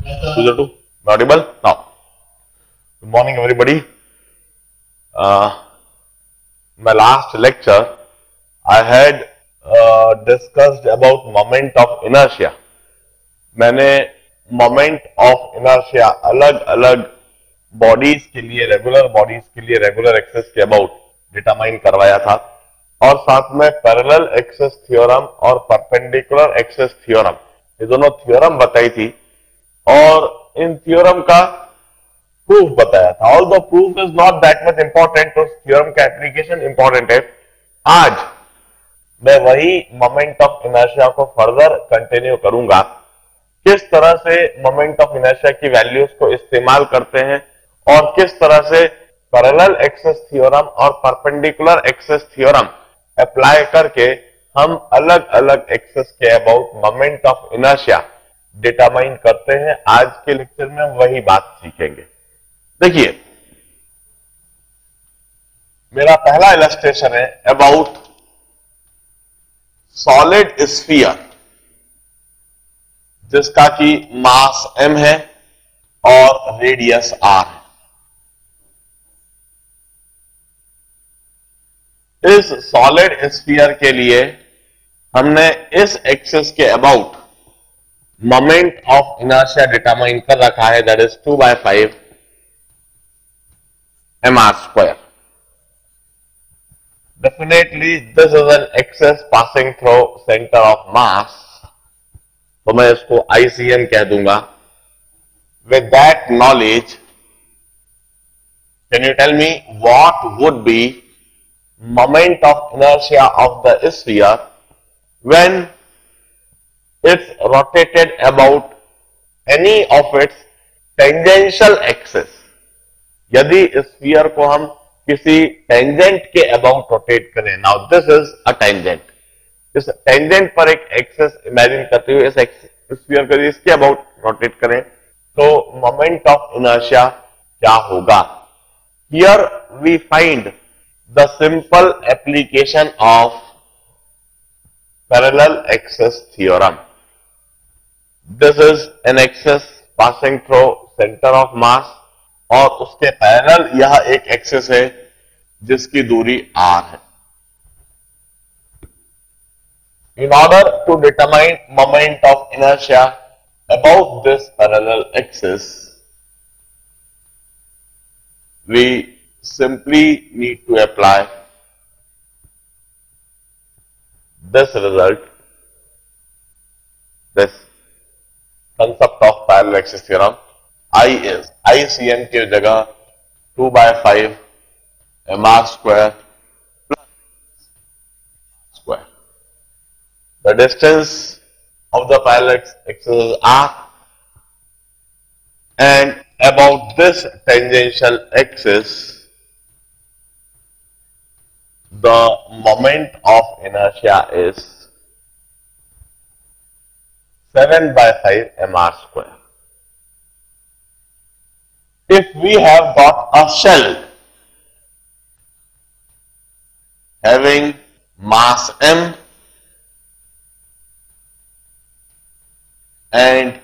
202. Audible? Now. Good morning, everybody. My last lecture, I had discussed about moment of inertia. मैंने moment of inertia अलग अलग bodies के लिए, regular bodies के लिए, regular axis के about determine करवाया था और साथ में parallel axis theorem और perpendicular axis theorem ये दोनों theorem बताई थी और इन थ्योरम का प्रूफ बताया था. All the proof is not that much important, तो थ्योरम का एप्लीकेशन इंपॉर्टेंट है. आज मैं वही मोमेंट ऑफ इनर्शिया को फर्दर कंटिन्यू करूंगा. किस तरह से मोमेंट ऑफ इनर्शिया की वैल्यूज को इस्तेमाल करते हैं और किस तरह से पैरेलल एक्सिस थ्योरम और परपेंडिकुलर एक्सिस थ्योरम अप्लाई करके हम अलग अलग एक्सिस के about moment of inertia determine करते हैं. आज के लेक्चर में वही बात सीखेंगे. देखिए, मेरा पहला इलस्ट्रेशन है अबाउट सॉलिड स्फीयर जिसका कि मास m है और रेडियस r है. इस सॉलिड स्फीयर के लिए हमने इस एक्सिस के about moment of inertia determine कर रखा है, that is 2/5 mr². Definitely this is an axis passing through centre of mass, तो मैं इसको ICM कह दूंगा. With that knowledge, can you tell me what would be moment of inertia of the sphere when it's rotated about any of its tangential axis? यदि sphere को हम किसी tangent के अबाउट रोटेट करें, now this is a tangent, इस tangent पर एक axis imagine करते हुए इस स्फीयर को इसके अबाउट रोटेट करें तो मोमेंट ऑफ इनर्शिया क्या होगा? Here we find the simple application of parallel axis theorem. This is an axis passing through center of mass और उसके पैरेलल यह एक एक्सिस है जिसकी दूरी r है. In order to determine moment of inertia about this parallel axis, we simply need to apply this result, this concept of parallel axis theorem. I is ICM की जगह 2/5 mr² plus square. The distance of the parallel axis is r, and about this tangential axis, the moment of inertia is 7/5 mr². If we have got a shell having mass m and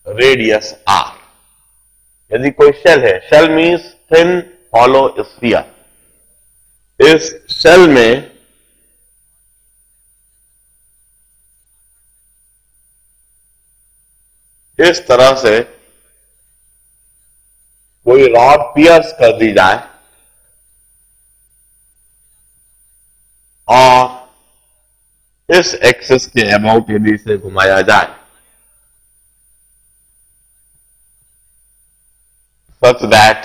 radius r, यदि कोई shell है, shell means thin hollow sphere, इस shell में इस तरह से कोई rod piers कर दी जाए और इस एक्सिस के अबाउट यदि इसे घुमाया जाए such that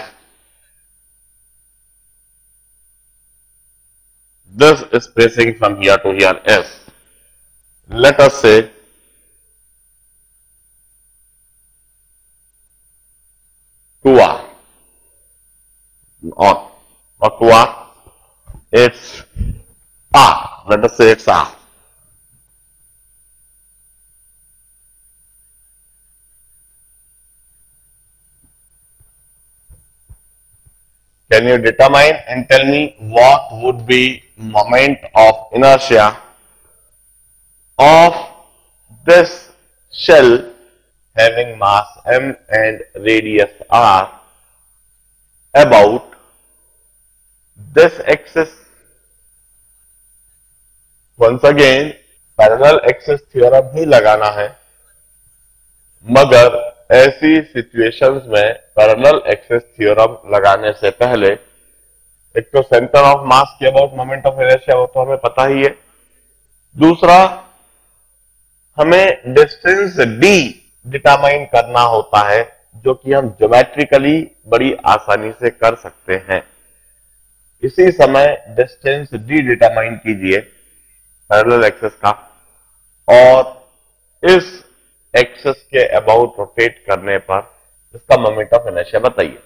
this spacing from here to here is, let us say, 2r, or not 2r, it's r, let us say it's r. Can you determine and tell me what would be moment of inertia of this shell having mass m and radius r about this axis. Once again, parallel axis theorem ही लगाना है, मगर ऐसी situations में parallel axis theorem लगाने से पहले एक तो सेंटर ऑफ मास के अबाउट मोमेंट ऑफ इनर्शिया वो तो हमें पता ही है, दूसरा हमें डिस्टेंस d डिटरमाइन करना होता है, जो कि हम ज्योमेट्रिकली बड़ी आसानी से कर सकते हैं। इसी समय डिस्टेंस d डिटरमाइन कीजिए पैरेलल एक्सिस का, और इस एक्सिस के अबाउट रोटेट करने पर इसका मोमेंट ऑफ इनर्शिया बताइए।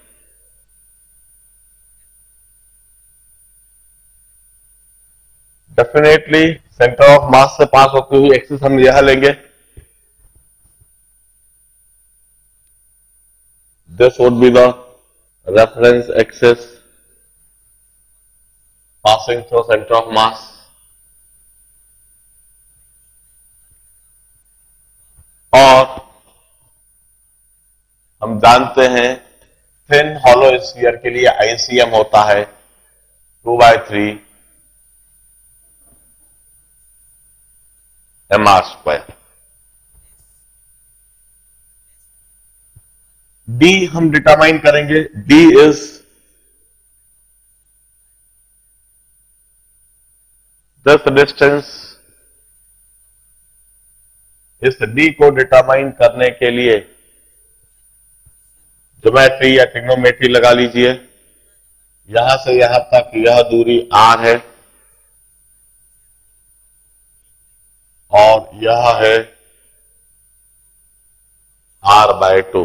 डेफिनेटली सेंटर ऑफ मास से पास होती हुई एक्सिस हम यह लेंगे, this would be the reference axis passing through centre of मास। और हम जानते हैं थिन हॉलो स्फीयर के लिए आईसीएम होता है 2/3 mr²। d हम डिटरमाइन करेंगे, d इज दिस डिस्टेंस। इस d को डिटरमाइन करने के लिए ज्योमेट्री या ट्रिग्नोमेट्री लगा लीजिए। यहां से यहां तक यह दूरी r है और यह है r/2।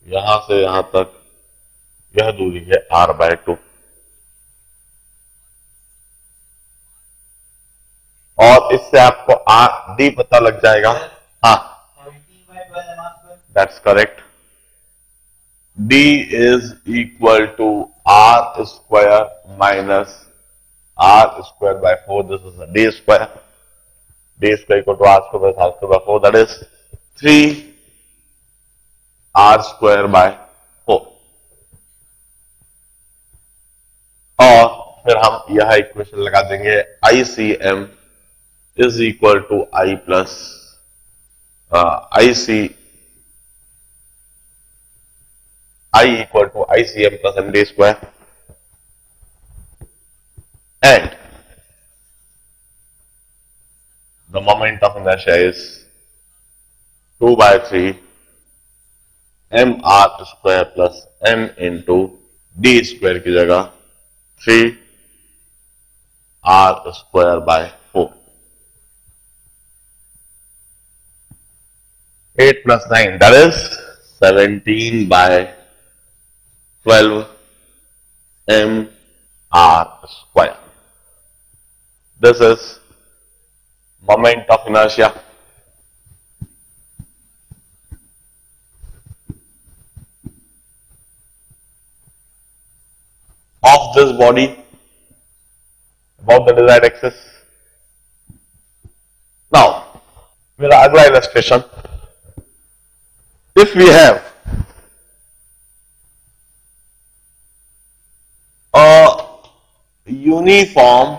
यहां से यहां तक यह दूरी है r/2, और इससे आपको d पता लग जाएगा। हाँ, that's correct. d is equal to r² minus r²/4। This is d²। d² equal to r²/4, that is 3r²/4। और फिर हम यह इक्वेशन लगा देंगे, ICM is equal to I plus I equal to ICM plus MD², and the moment of inertia is 2/3 mr² plus m into d² की जगह 3r²/4। 8 plus 9, that is 17/12 mr²। This is moment of inertia of this body about the desired axis। Now, मेरा अगला illustration, if we have a uniform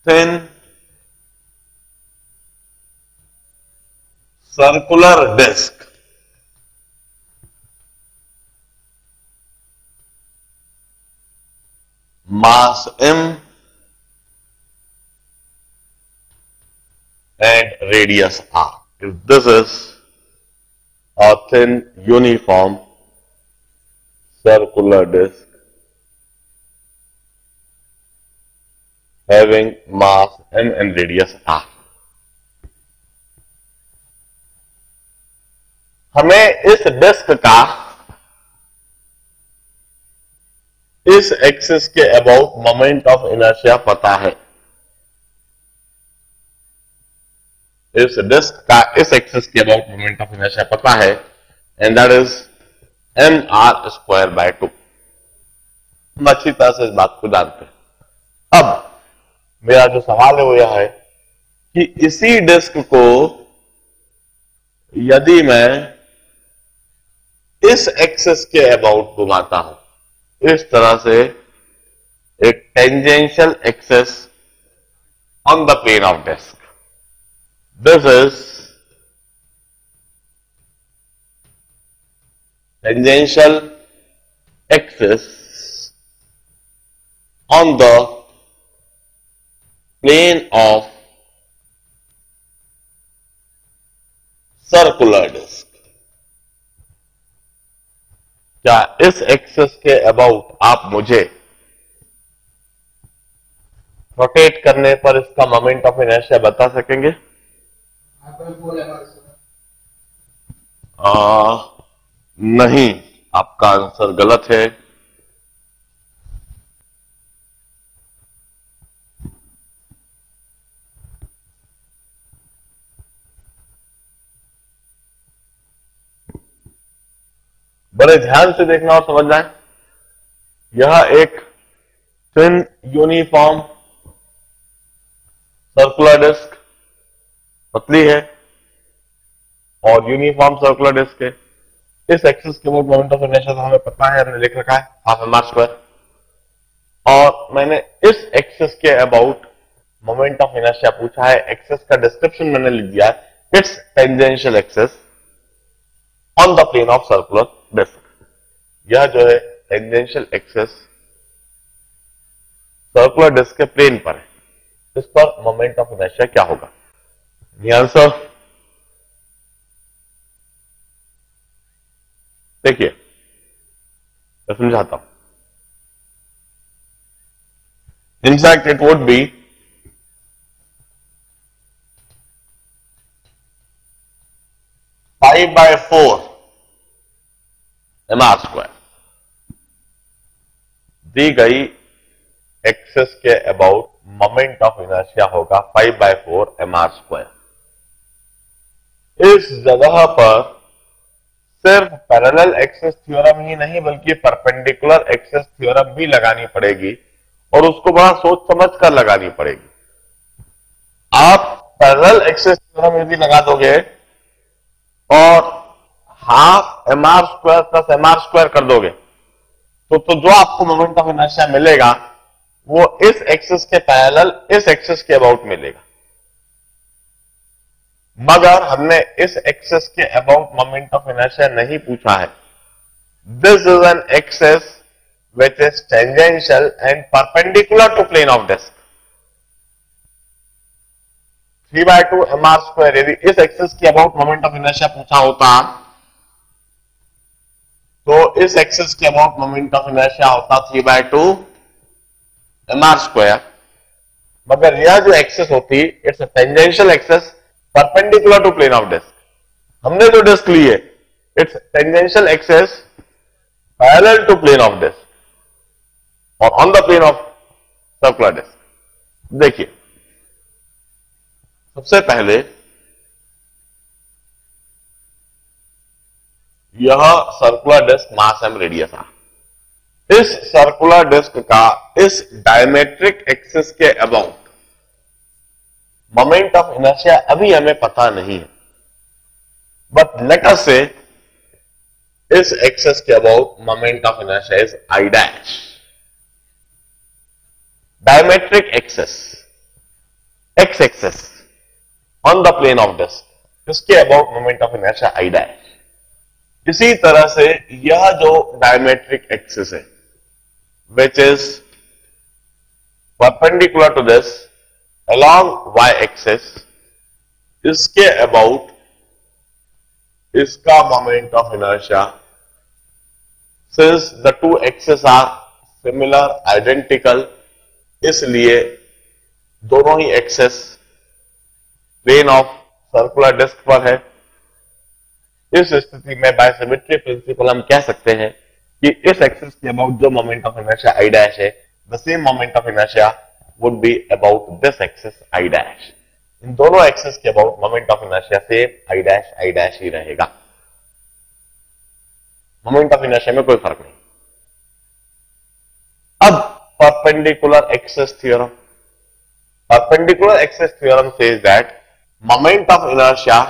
thin circular disc mass m and radius r. If this is a thin uniform circular disc having mass m and radius r, हमें इस disc का इस axis के about moment of inertia पता है। इस disc का इस एक्सिस के अबाउट मोमेंट ऑफ इनर्शिया पता है, एंड दैट इज mr²/2। हम अच्छी तरह से इस बात को जानते हैं। अब मेरा जो सवाल है वो यह है कि इसी डिस्क को यदि मैं इस एक्सिस के अबाउट घुमाता हूं, इस तरह से एक tangential axis on the plane of disc, this is tangential axis on the plane of circular disk। क्या इस एक्सिस के अबाउट आप मुझे रोटेट करने पर इसका मोमेंट ऑफ इनर्शिया बता सकेंगे? नहीं, आपका आंसर गलत है। बड़े ध्यान से देखना और समझना है, यह एक थिन यूनिफॉर्म सर्कुलर डिस्क पतली है और यूनिफॉर्म सर्कुलर डिस्क है। इस एक्सिस के अबाउट मोमेंट ऑफ इनर्शिया हमें पता है, हमने लिख रखा है हाफ एम आर स्क्वायर, और मैंने इस एक्सिस के अबाउट मोमेंट ऑफ इनर्शिया पूछा है। एक्सिस का डिस्क्रिप्शन मैंने लिख दिया है, it's tangential axis on the plane of circular disc. यह जो है टेंजेंशियल एक्सिस सर्कुलर डिस्क के प्लेन पर है, इस पर मोमेंट ऑफ इनर्शिया क्या होगा? आंसर देखिए, मैं समझाता हूं। In fact, it would be pi by 4 mr square. दी गई एक्सिस के अबाउट मोमेंट ऑफ इनर्शिया होगा 5 by 4 mr स्क्वायर। इस जगह पर सिर्फ पैरेलल एक्सिस थ्योरम ही नहीं बल्कि परपेंडिकुलर एक्सिस थ्योरम भी लगानी पड़ेगी, और उसको बड़ा सोच समझ कर लगानी पड़ेगी। आप पैरेलल एक्सिस थ्योरम यदि लगा दोगे और half M R square plus M R square कर दोगे तो जो आपको मोमेंट ऑफ इनर्शिया मिलेगा वो इस एक्सिस के पैरेलल इस एक्सिस के अबाउट मिलेगा। मगर हमने इस एक्सिस के अबाउट मोमेंट ऑफ इनर्शिया नहीं पूछा है। This is an axis which is tangential and perpendicular to plane of disk। 3 by 2 mr square यदि इस एक्सिस के अबाउट मोमेंट ऑफ इनर्शिया पूछा होता तो इस एक्सिस के अबाउट मोमेंट ऑफ इनर्शिया होता 3 by 2 mr square। मगर यह जो एक्सिस होती it's tangential axis perpendicular to plane of disc. हमने जो डिस्क ली है it's tangential axis parallel to plane of disc और on the plane of circular disc. देखिए, सबसे पहले यह circular disc mass M radius है। इस सर्कुलर डिस्क का इस डायमेट्रिक एक्सिस के अबाउट मोमेंट ऑफ इनर्शिया अभी हमें पता नहीं है, बट लेट अस से इस एक्सिस के about moment of inertia is I dash. Diametric axis X axis on the plane of disc, इसके about moment of inertia I dash. इसी तरह से यह जो डायमेट्रिक एक्सिस है which is perpendicular to this along y axis, इसके about इसका moment of inertia, since the two axes are similar identical, इसलिए दोनों ही axes plane of circular disc पर है। इस स्थिति में बाय सिमेट्री प्रिंसिपल हम कह सकते हैं कि इस एक्सिस के अबाउट जो moment of inertia I dash है, the same moment of inertia would be about this axis I dash. इन दोनों एक्सिस के about moment of inertia same I dash ही रहेगा। मोमेंट ऑफ इनर्शिया में कोई फर्क नहीं। अब perpendicular axis theorem, perpendicular axis theorem says that moment of inertia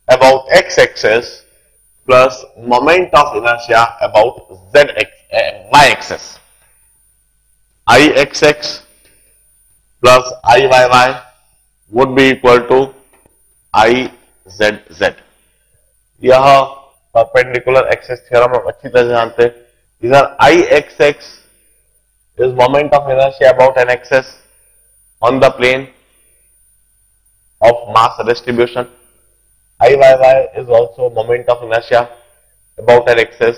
about x-axis plus moment of inertia about y-axis. Ixx plus Iyy would be equal to Izz. यह perpendicular axis theorem हम अच्छी तरह जानते हैं. इधर Ixx is moment of inertia about an axis on the plane of mass distribution. Iyy is also moment of inertia about an axis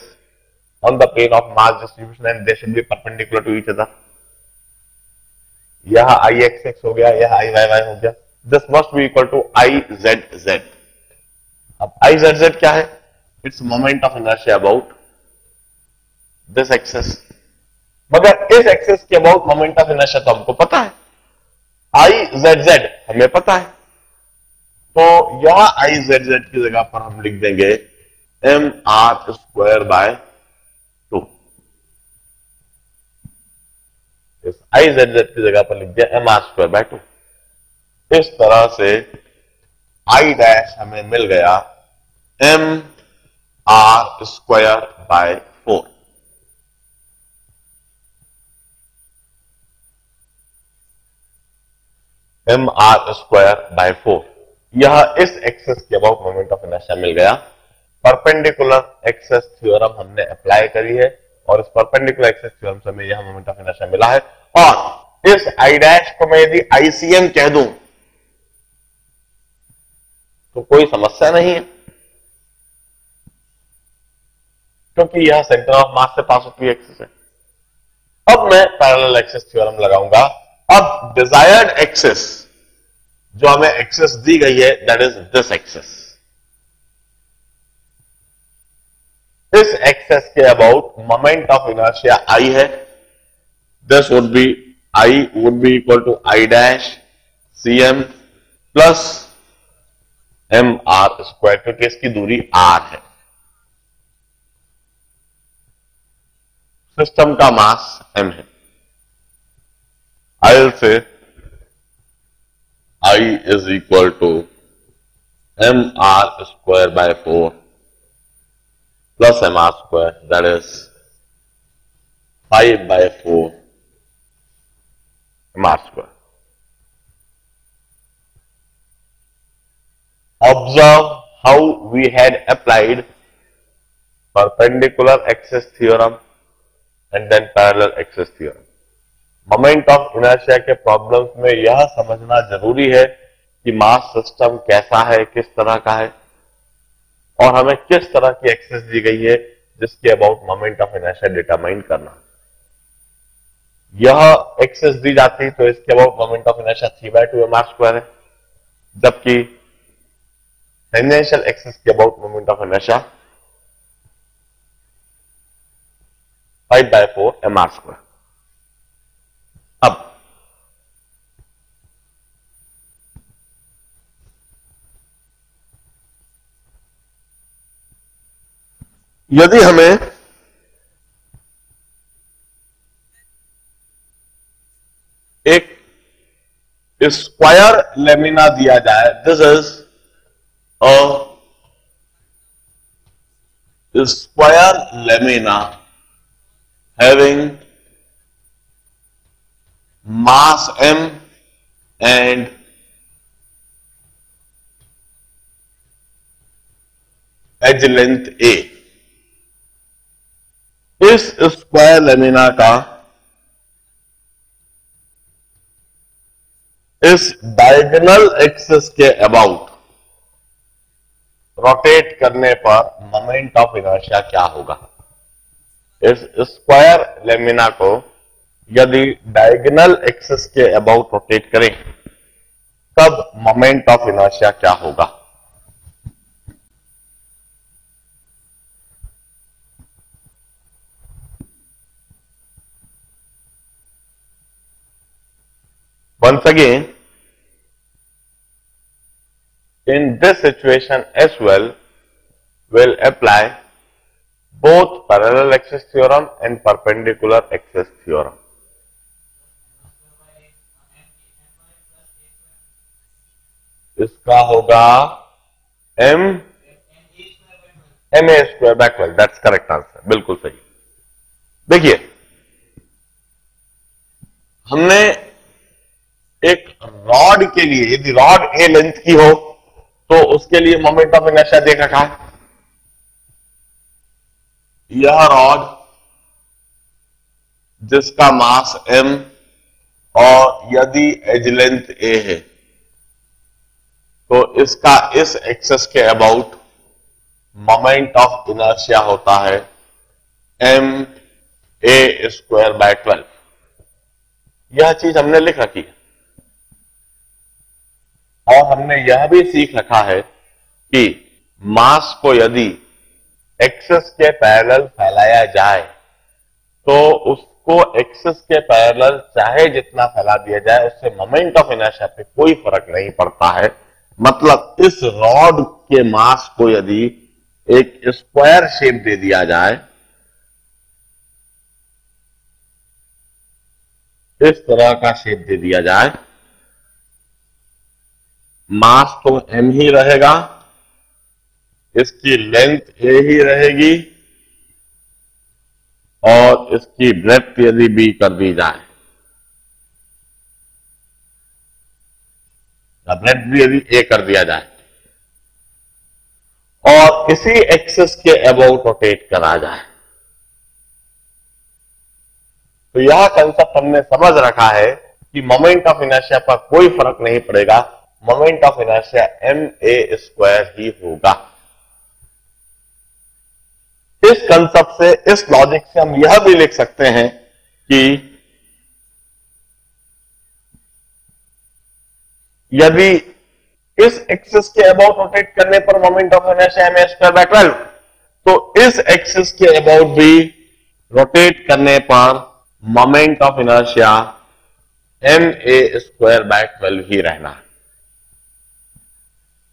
on the plane of mass distribution and they should be perpendicular to each other. यह Ixx हो गया, यह Iyy हो गया. This must be equal to Izz. अब Izz क्या है? It's moment of inertia about this axis. मगर इस एक्सिस के अबाउट मोमेंट ऑफ इनर्शिया तो हमको पता है, Izz हमें पता है, तो यह Izz की जगह पर हम लिख देंगे mr² बाय 2. इस Izz की जगह पर लिख दिया mr² बाय 2. इस तरह से I डैश हमें मिल गया mr² बाय 4. mr² bye 4. यह इस एक्सिस के अबाउट मोमेंट ऑफ इनर्शिया मिल गया. परपेंडिकुलर एक्सिस थ्योरम हमने अप्लाई करी है और इस परपेंडिकुलर एक्सिस थ्योरम से हमें यह मोमेंट ऑफ इनर्शिया मिला है. और इस I डैश को मैं यदि ICM कह दूं तो कोई समस्या नहीं है, क्योंकि यह सेंटर ऑफ मास से पास होती एक्सिस है. अब मैं पैरेलल एक्सिस थ्योरम लगाऊंगा. अब डिजायर्ड एक्सिस जो हमें एक्सिस दी गई है, दैट इज दिस एक्सिस. इस एक्सिस के about moment of inertia I है. This would be I would be equal to I dash CM plus mr², क्योंकि इसकी दूरी r है. सिस्टम का मास m है. I'll say I is equal to mr² by 4 plus mr², that is 5 by 4 mr². Observe how we had applied perpendicular axis theorem and then parallel axis theorem. Moment of inertia के problems में यह समझना जरूरी है कि mass system कैसा है, किस तरह का है, और हमें किस तरह की एक्सिस दी गई है जिसके about moment of inertia determine करना. यह एक्सिस दी जाती तो इसके about moment of inertia 3/2 mr² है, जबकि टेंजेंशियल एक्सिस के about moment of inertia 5/4 mr². अब यदि हमें एक स्क्वायर लेमिना दिया जाए, this is a square lamina having mass m and edge length a. इस स्क्वायर लेमिना का इस डायगोनल एक्सिस के अबाउट रोटेट करने पर मोमेंट ऑफ इनर्शिया क्या होगा? इस स्क्वायर लेमिना को यदि डायगोनल एक्सिस के अबाउट रोटेट करें तब मोमेंट ऑफ इनर्शिया क्या होगा? Once again, in this situation as well, we'll apply both parallel axis theorem and perpendicular axis theorem. इसका होगा MA square by 12। That's correct answer, बिल्कुल सही। देखिए, हमने एक रॉड के लिए, यदि रॉड ए लेंथ की हो तो उसके लिए मोमेंट ऑफ इनर्शिया देख रखा है। यह रॉड जिसका मास m और यदि एज लेंथ a है तो इसका इस एक्सेस के अबाउट मोमेंट ऑफ इनर्शिया होता है MA स्क्वायर बाय 12। यह चीज हमने लिख रखी है और हमने यह भी सीख रखा है कि मास को यदि एक्सेस के पैरेलल फैलाया जाए तो उसको एक्सेस के पैरेलल चाहे जितना फैला दिया जाए उससे मोमेंट ऑफ इनर्शिया पे कोई फर्क नहीं पड़ता है। मतलब इस रॉड के मास को यदि एक स्क्वायर शेप दे दिया जाए, इस तरह का शेप दे दिया जाए, मास तो m ही रहेगा, इसकी लेंथ a ही रहेगी और इसकी ब्रेड्थ यदि b कर दी जाए, ब्रेड्थ भी यदि a कर दिया जाए और इसी एक्सिस के अबाउट रोटेट करा जाए, तो यह कंसेप्ट हमने समझ रखा है कि मोमेंट ऑफ इनर्शिया पर कोई फर्क नहीं पड़ेगा, moment of inertia MA square ही होगा। इस कंसेप्ट से, इस लॉजिक से हम यह भी लिख सकते हैं कि यदि इस एक्सिस के अबाउट रोटेट करने पर moment of inertia MA square by 12, तो इस एक्सिस के अबाउट भी रोटेट करने पर moment of inertia MA square by 12 ही रहना है।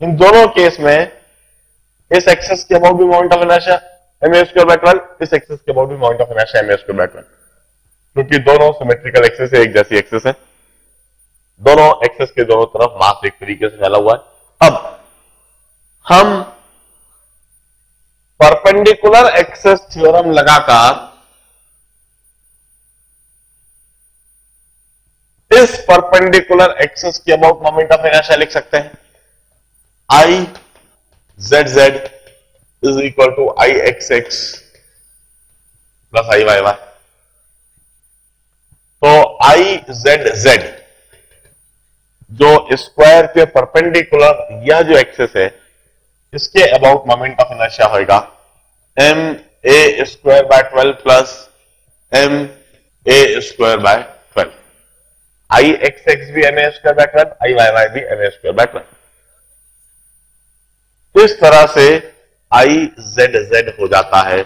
इन दोनों केस में इस एक्सिस के अबाउट भी moment of inertia MA square by 12, इस एक्सिस के अबाउट भी moment of inertia MA square by 12, क्योंकि दोनों सिमेट्रिकल एक्सिस है, एक जैसी एक्सिस है, दोनों एक्सिस के दोनों तरफ मास एक तरीके से फैला हुआ है। अब हम परपेंडिकुलर एक्सिस थ्योरम लगाकर इस परपेंडिकुलर एक्सिस के अबाउट मोमेंट ऑफ इनर्शिया लिख सकते हैं। I ZZ is equal to IXX plus IYY। तो IZZ जो स्क्वायर के परपेंडिकुलर यह जो एक्सिस है इसके अबाउट मोमेंट ऑफ इनर्शिया होगा MA square by 12 plus MA square by 12। IXX भी MA स्क्वायर बाय 12, IYY भी MA स्क्वायर बाय 12। इस तरह से IZZ हो जाता है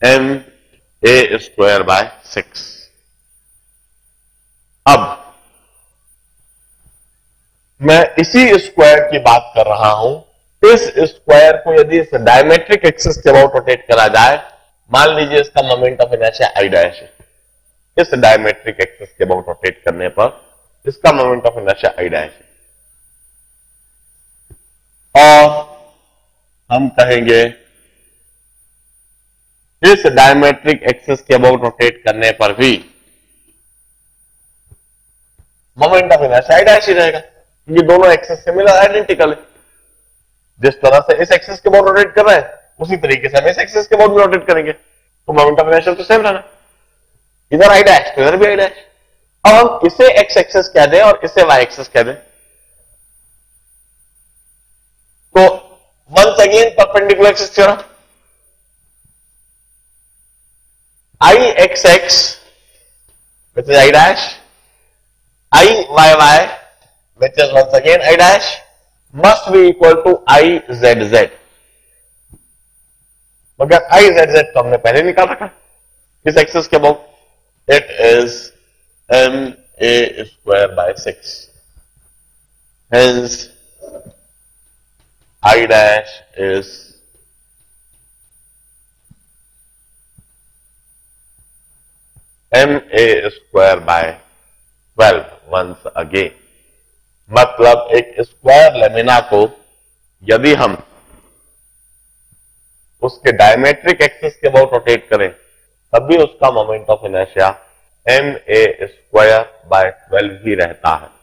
MA स्क्वायर बाय 6। अब मैं इसी स्क्वायर की बात कर रहा हूं। इस स्क्वायर को यदि इस डायमेट्रिक एक्सिस के अबाउट रोटेट करा जाए, मान लीजिए इसका moment of inertia I dash है, इस डायमेट्रिक एक्सिस के अबाउट रोटेट करने पर इसका moment of inertia I dash है, और हम कहेंगे इस डायमेट्रिक एक्सिस के अबाउट रोटेट करने पर भी moment of inertia I dash ही रहेगा, क्योंकि दोनों एक्सिस से मिला आइडेंटिकल है। जिस तरह से इस एक्सिस के अबाउट रोटेट कर रहे हैं उसी तरीके से हम इस एक्सिस के अबाउट भी रोटेट करेंगे, तो मोमेंट ऑफ इनर्शिया तो सेम रहना, इधर I डैश तो इधर भी I डैश। अब हम इसे एक्स एक्सिस कह दें और इसे वाई एक्सिस कह दें, तो once again perpendicular axis theorem, IXX which is I dash, IYY which is once again I dash must be equal to IZZ। मगर IZZ तो हमने पहले निकाल रखा किस एक्सिस के about, it is MA square by 6, hence I dash is MA square by 12 once again। मतलब एक स्क्वायर लेमिना को यदि हम उसके डायमेट्रिक एक्सिस के अबाउट रोटेट करें तब भी उसका moment of inertia ma² by 12 ही रहता है।